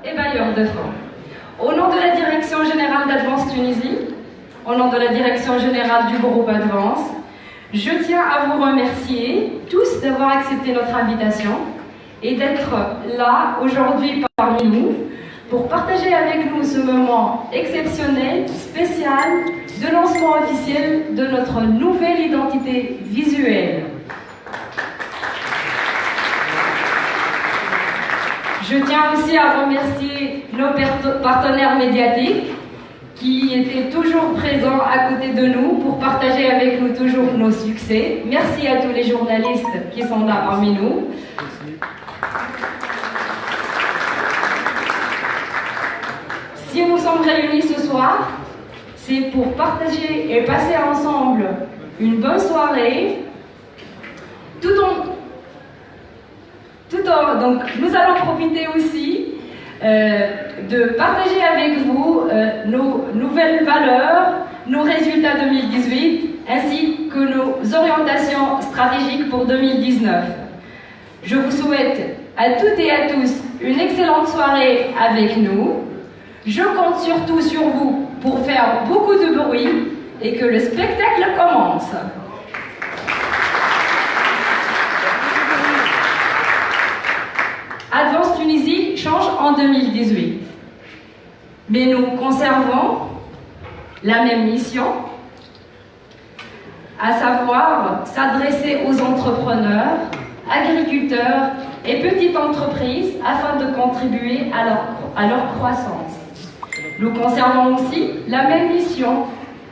et bailleurs de fonds. Au nom de la Direction Générale d'Advance Tunisie, au nom de la Direction Générale du groupe Advance, je tiens à vous remercier tous d'avoir accepté notre invitation et d'être là aujourd'hui parmi nous pour partager avec nous ce moment exceptionnel, spécial, de lancement officiel de notre nouvelle identité visuelle. Je tiens aussi à remercier nos partenaires médiatiques qui étaient toujours présents à côté de nous pour partager avec nous toujours nos succès. Merci à tous les journalistes qui sont là parmi nous. Si nous sommes réunis ce soir, c'est pour partager et passer ensemble une bonne soirée. Donc, nous allons profiter aussi de partager avec vous nos nouvelles valeurs, nos résultats 2018, ainsi que nos orientations stratégiques pour 2019. Je vous souhaite à toutes et à tous une excellente soirée avec nous. Je compte surtout sur vous pour faire beaucoup de bruit et que le spectacle commence. Advance Tunisie change en 2018, mais nous conservons la même mission, à savoir s'adresser aux entrepreneurs, agriculteurs et petites entreprises afin de contribuer à leur croissance. Nous conservons aussi la même mission,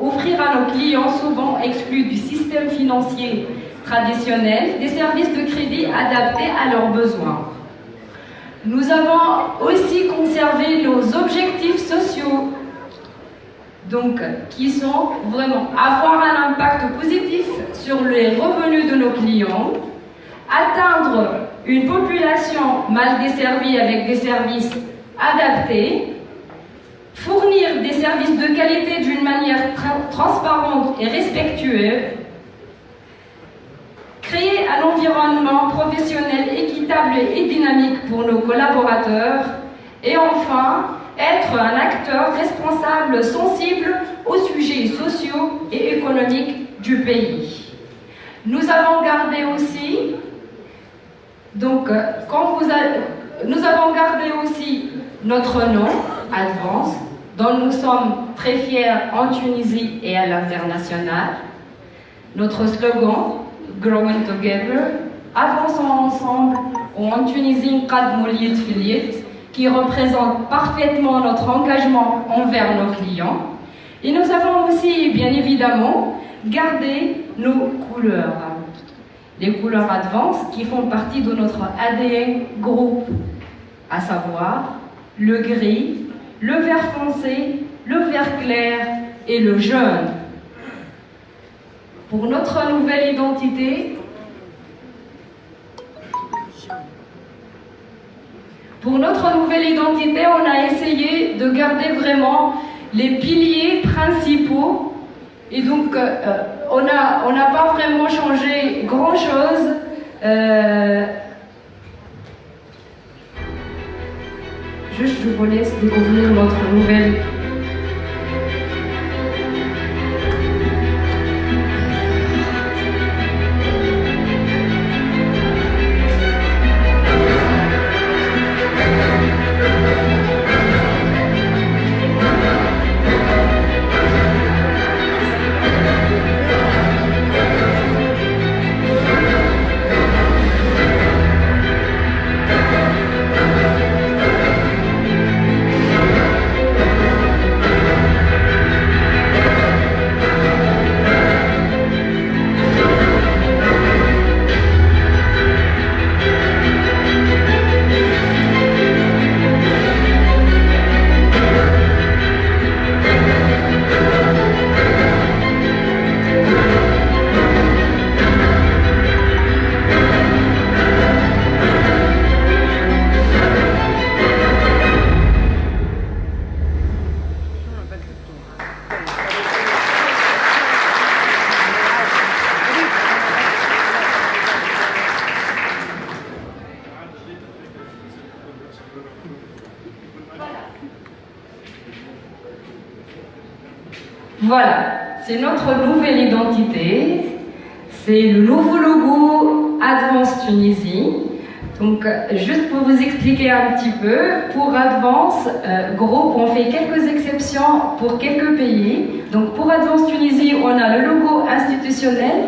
offrir à nos clients souvent exclus du système financier traditionnel des services de crédit adaptés à leurs besoins. Nous avons aussi conservé nos objectifs sociaux, donc qui sont vraiment avoir un impact positif sur les revenus de nos clients, atteindre une population mal desservie avec des services adaptés, fournir des services de qualité d'une manière transparente et respectueuse, créer un environnement professionnel équitable et dynamique pour nos collaborateurs et enfin, être un acteur responsable, sensible aux sujets sociaux et économiques du pays. Nous avons gardé aussi, notre nom, Advance, dont nous sommes très fiers en Tunisie et à l'international. Notre slogan, Growing Together, avançons ensemble, ou en Tunisie, qui représente parfaitement notre engagement envers nos clients. Et nous avons aussi, bien évidemment, gardé nos couleurs. Les couleurs Advance qui font partie de notre ADN groupe, à savoir le gris, le vert foncé, le vert clair et le jaune. Pour notre nouvelle identité, on a essayé de garder vraiment les piliers principaux et donc on n'a pas vraiment changé grand-chose. Juste, je vous laisse découvrir notre nouvelle. Voilà, c'est notre nouvelle identité. C'est le nouveau logo Advance Tunisie. Donc, juste pour vous expliquer un petit peu, pour Advance Group, on fait quelques exceptions pour quelques pays. Donc, pour Advance Tunisie, on a le logo institutionnel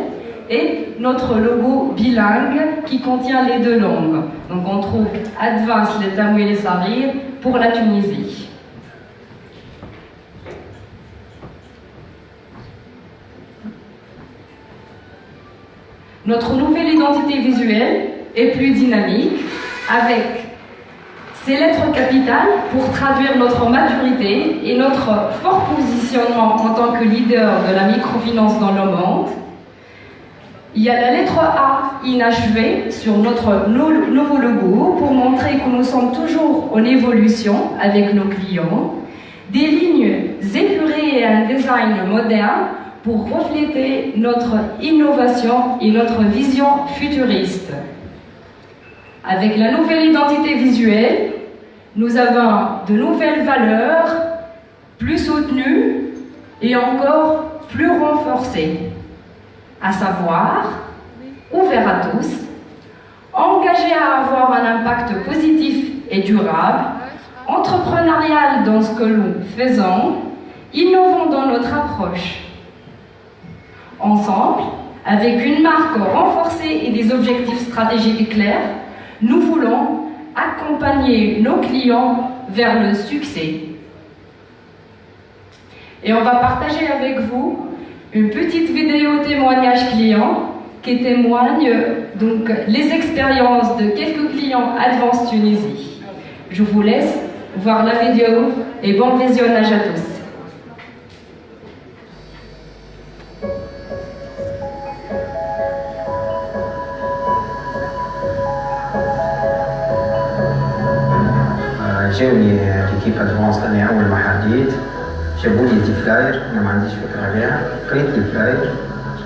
et notre logo bilingue qui contient les deux langues. Donc, on trouve Advance, les Tamoul et les Sarir pour la Tunisie. Notre nouvelle identité visuelle est plus dynamique, avec ces lettres capitales pour traduire notre maturité et notre fort positionnement en tant que leader de la microfinance dans le monde. Il y a la lettre A inachevée sur notre nouveau logo pour montrer que nous sommes toujours en évolution avec nos clients. Des lignes épurées et un design moderne pour refléter notre innovation et notre vision futuriste. Avec la nouvelle identité visuelle, nous avons de nouvelles valeurs, plus soutenues et encore plus renforcées, à savoir, ouvert à tous, engagé à avoir un impact positif et durable, entrepreneurial dans ce que nous faisons, innovant dans notre approche. Ensemble, avec une marque renforcée et des objectifs stratégiques clairs, nous voulons accompagner nos clients vers le succès. Et on va partager avec vous une petite vidéo témoignage client qui témoigne donc les expériences de quelques clients Advance Tunisie. Je vous laisse voir la vidéo et bon visionnage à tous. جاوني ليكيب ادفانس انا اول ما حديت جابوا لي دي فلاير انا ما عنديش فكره عليها قريت لي فلاير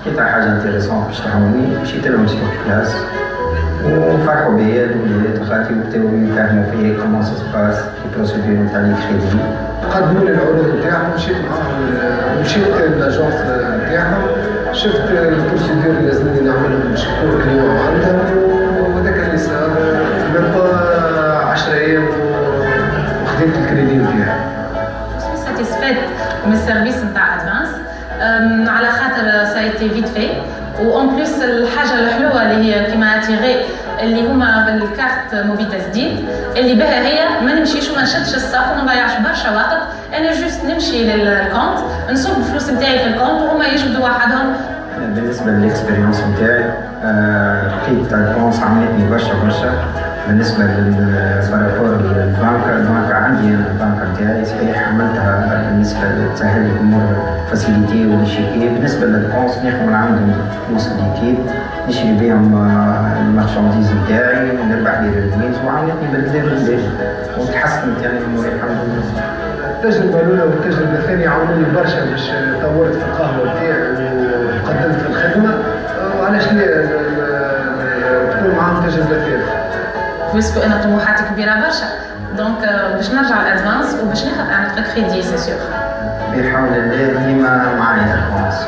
لقيتها حاجه انتيريسون باش تعاوني مشيت لهم سيغ كلاس وفرحوا بيا الولاد خالتي وبداو يفهموا فيا كومون سا سباس لي بروسيدور نتاع لي كريدي قدموا لي العروض نتاعهم مشيت معاهم مشيت لاجونس نتاعهم شفت البروسيدور اللي لازمني نعملهم باش نكون كليون عندهم وهذاك اللي صار ميم با 10 ايام Je suis satisfaite من السيرفيس نتاع ادفانس على خاطر سايتي فيت في وان بليس الحاجه الحلوه اللي هي كيما تيغي اللي هما بالكارت موفيتاس جديد اللي بها هي ما نمشيش وما نشدش الساق وما نضيعش برشا وقت انا جوست نمشي للكونت نصب الفلوس نتاعي في الكونت وهما يجبدوا وحدهم. بالنسبه للاكسبيريونس نتاعي لقيت ادفانس عملتني برشا بالنسبه للبارابور البنكه عندي انا البنكه نتاعي صحيح عملتها بالنسبه لتسهل الامور فاسيليتي وليشيكي بالنسبه للبونس ناخذ من عندهم فلوس ليكيد نشري بهم المارشانديز نتاعي ونربح لي الفلوس وعملتني بالبلاد بالبلاد وتحسنت يعني اموري الحمد لله. التجربه الاولى والتجربه الثانيه عاونوني برشا باش طورت في القهوه نتاعي وقدمت في الخدمه وعلاش لا تكون معاهم تجربه ثالثه. بويسكو انا طموحاتي كبيره برشا دونك باش نرجع لادفانس وباش ناخذ ان اوتر كريدي سي سيغ. بحول الله ديما معايا ادفانس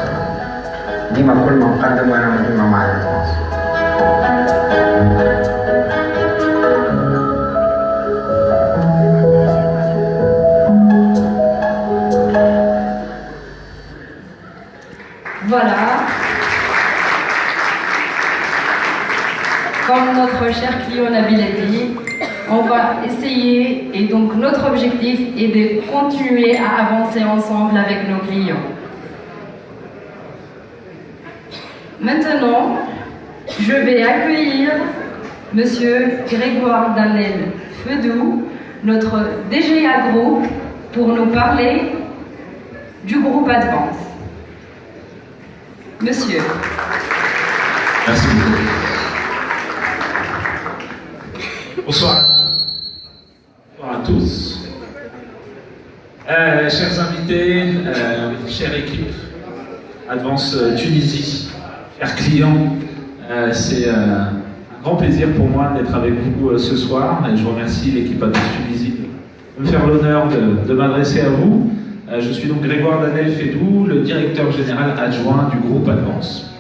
ديما كل ما نقدم وانا ديما معايا ادفانس. Voilà. Comme notre cher client Nabil a dit, on va essayer, et donc notre objectif est de continuer à avancer ensemble avec nos clients. Maintenant, je vais accueillir Monsieur Grégoire Danel Feudou, notre DGA Group, pour nous parler du groupe Advance. Monsieur. Merci beaucoup. Bonsoir. Bonsoir à tous. Chers invités, chère équipe Advance Tunisie, chers clients, c'est un grand plaisir pour moi d'être avec vous ce soir et je remercie l'équipe Advance Tunisie de me faire l'honneur de m'adresser à vous Je suis donc Grégoire Danel-Fédou, le directeur général adjoint du groupe Advance.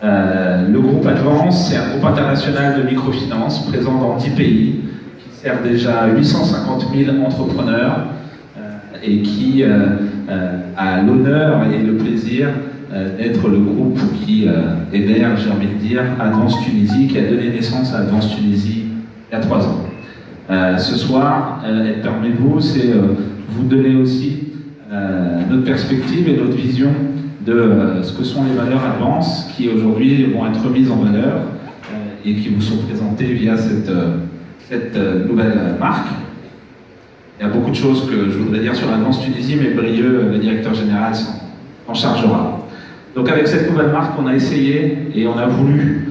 Le groupe Advance, c'est un groupe international de microfinance présent dans 10 pays, qui sert déjà 850 000 entrepreneurs et qui a l'honneur et le plaisir d'être le groupe qui héberge, j'ai envie de dire, Advance Tunisie, qui a donné naissance à Advance Tunisie il y a 3 ans. Ce soir, être parmi vous, c'est vous donner aussi notre perspective et notre vision de ce que sont les valeurs Advance qui aujourd'hui vont être mises en valeur et qui vous sont présentées via cette nouvelle marque. Il y a beaucoup de choses que je voudrais dire sur Advance Tunisie, mais Brieux, le directeur général, s'en chargera. Donc avec cette nouvelle marque, on a essayé et on a voulu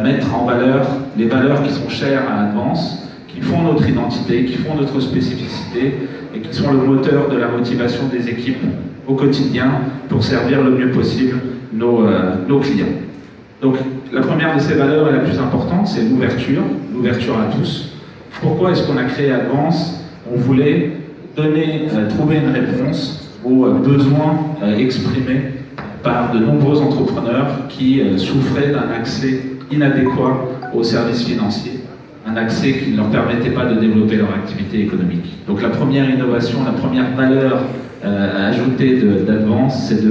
mettre en valeur les valeurs qui sont chères à Advance, qui font notre identité, qui font notre spécificité et qui sont le moteur de la motivation des équipes au quotidien pour servir le mieux possible nos clients. Donc la première de ces valeurs et la plus importante, c'est l'ouverture à tous. Pourquoi est-ce qu'on a créé Advance? On voulait trouver une réponse aux besoins exprimés par de nombreux entrepreneurs qui souffraient d'un accès inadéquat aux services financiers, un accès qui ne leur permettait pas de développer leur activité économique. Donc la première innovation, la première valeur ajoutée d'Advance, c'est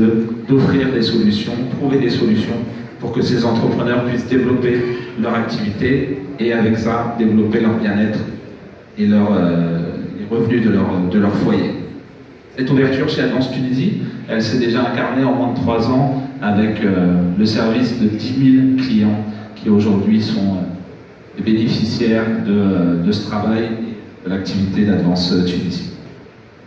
d'offrir des solutions, trouver des solutions pour que ces entrepreneurs puissent développer leur activité et avec ça développer leur bien-être et les revenus de leur foyer. Cette ouverture chez Advance Tunisie, elle s'est déjà incarnée en moins de 3 ans avec le service de 10 000 clients qui aujourd'hui sont les bénéficiaires de ce travail et de l'activité d'Advance Tunisie.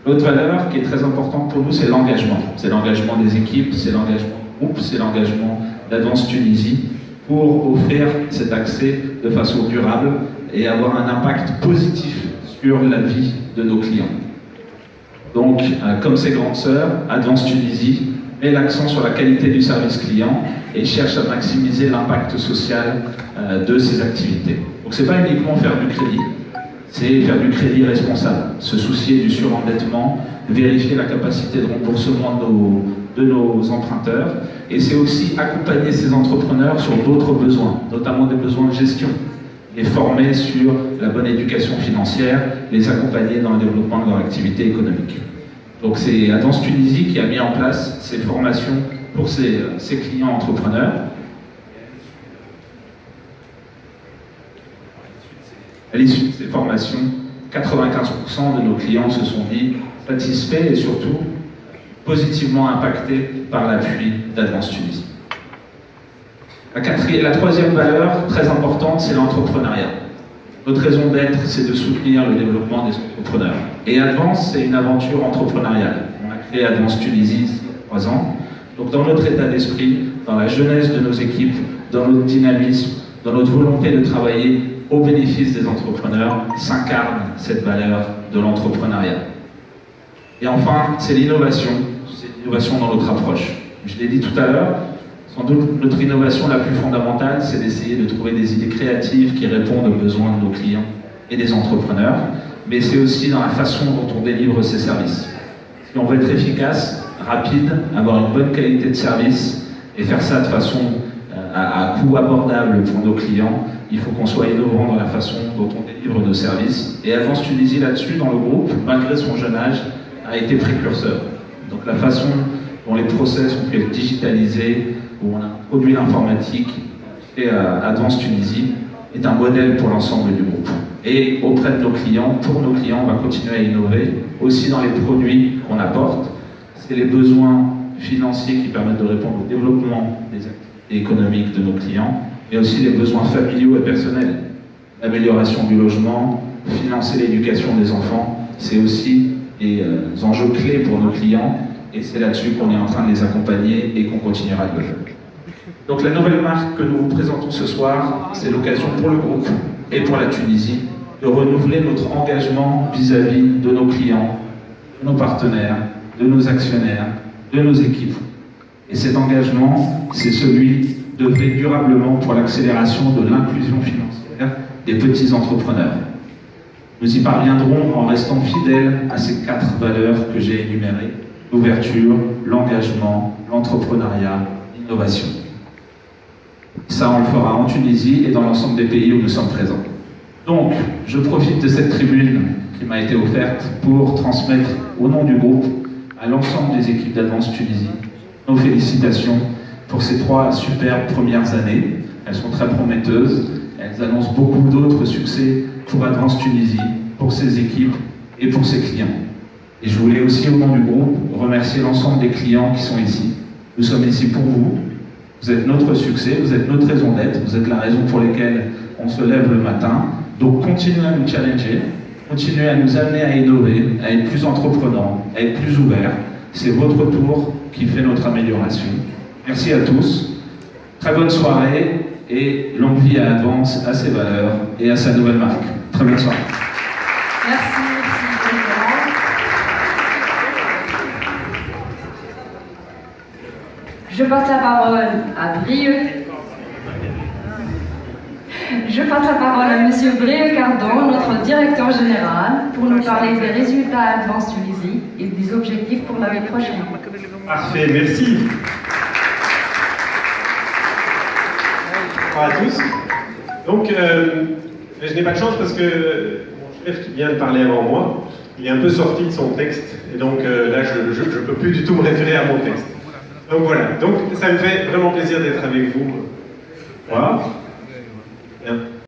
L'autre valeur qui est très importante pour nous, c'est l'engagement. C'est l'engagement des équipes, c'est l'engagement du groupe, c'est l'engagement d'Advance Tunisie pour offrir cet accès de façon durable et avoir un impact positif sur la vie de nos clients. Donc, comme ses grandes sœurs, Advance Tunisie met l'accent sur la qualité du service client et cherche à maximiser l'impact social de ses activités. Donc, c'est pas uniquement faire du crédit, c'est faire du crédit responsable, se soucier du surendettement, vérifier la capacité de remboursement de nos emprunteurs, et c'est aussi accompagner ces entrepreneurs sur d'autres besoins, notamment des besoins de gestion, les former sur la bonne éducation financière, les accompagner dans le développement de leur activité économique. Donc c'est Advance Tunisie qui a mis en place ces formations pour ses clients entrepreneurs. À l'issue de ces formations, 95% de nos clients se sont dit satisfaits et surtout positivement impactés par l'appui d'Advance Tunisie. La troisième valeur très importante, c'est l'entrepreneuriat. Notre raison d'être, c'est de soutenir le développement des entrepreneurs. Et Advance, c'est une aventure entrepreneuriale. On a créé Advance Tunisie il y a 3 ans. Donc dans notre état d'esprit, dans la jeunesse de nos équipes, dans notre dynamisme, dans notre volonté de travailler au bénéfice des entrepreneurs, s'incarne cette valeur de l'entrepreneuriat. Et enfin, c'est l'innovation. C'est l'innovation dans notre approche. Je l'ai dit tout à l'heure, sans doute notre innovation la plus fondamentale, c'est d'essayer de trouver des idées créatives qui répondent aux besoins de nos clients et des entrepreneurs, mais c'est aussi dans la façon dont on délivre ces services. Si on veut être efficace, rapide, avoir une bonne qualité de service et faire ça de façon à coût abordable pour nos clients, il faut qu'on soit innovant dans la façon dont on délivre nos services. Et Advance Tunisie là-dessus, dans le groupe, malgré son jeune âge, a été précurseur. Donc la façon dont les process ont pu être digitalisés, où on a produit l'informatique et Advance Tunisie est un modèle pour l'ensemble du groupe. Et auprès de nos clients, pour nos clients, on va continuer à innover, aussi dans les produits qu'on apporte. C'est les besoins financiers qui permettent de répondre au développement des activités économiques de nos clients, mais aussi les besoins familiaux et personnels. L'amélioration du logement, financer l'éducation des enfants, c'est aussi des enjeux clés pour nos clients, et c'est là-dessus qu'on est en train de les accompagner et qu'on continuera de le faire. Donc la nouvelle marque que nous vous présentons ce soir, c'est l'occasion pour le groupe et pour la Tunisie de renouveler notre engagement vis-à-vis de nos clients, de nos partenaires, de nos actionnaires, de nos équipes. Et cet engagement, c'est celui d'œuvrer durablement pour l'accélération de l'inclusion financière des petits entrepreneurs. Nous y parviendrons en restant fidèles à ces 4 valeurs que j'ai énumérées. l'ouverture, l'engagement, l'entrepreneuriat, l'innovation. Ça, on le fera en Tunisie et dans l'ensemble des pays où nous sommes présents. Donc, je profite de cette tribune qui m'a été offerte pour transmettre au nom du groupe à l'ensemble des équipes d'Advance Tunisie nos félicitations pour ces 3 superbes premières années. Elles sont très prometteuses, elles annoncent beaucoup d'autres succès pour Advance Tunisie, pour ses équipes et pour ses clients. Et je voulais aussi, au nom du groupe, remercier l'ensemble des clients qui sont ici. Nous sommes ici pour vous. Vous êtes notre succès, vous êtes notre raison d'être, vous êtes la raison pour laquelle on se lève le matin. Donc continuez à nous challenger, continuez à nous amener à innover, à être plus entreprenants, à être plus ouverts. C'est votre tour qui fait notre amélioration. Merci à tous, très bonne soirée et longue vie à Advance, à ses valeurs et à sa nouvelle marque. Très bonne soirée. Merci. Je passe la parole à Brieux. Je passe la parole à Monsieur Brieux Cardon, notre directeur général, pour nous parler des résultats à Advance Tunisie et des objectifs pour l'année prochaine. Parfait, merci. Bonjour à tous. Donc, je n'ai pas de chance parce que mon chef qui vient de parler avant moi, il est un peu sorti de son texte. Et donc là, je ne peux plus du tout me référer à mon texte. Donc voilà, donc ça me fait vraiment plaisir d'être avec vous. Voilà. Bien.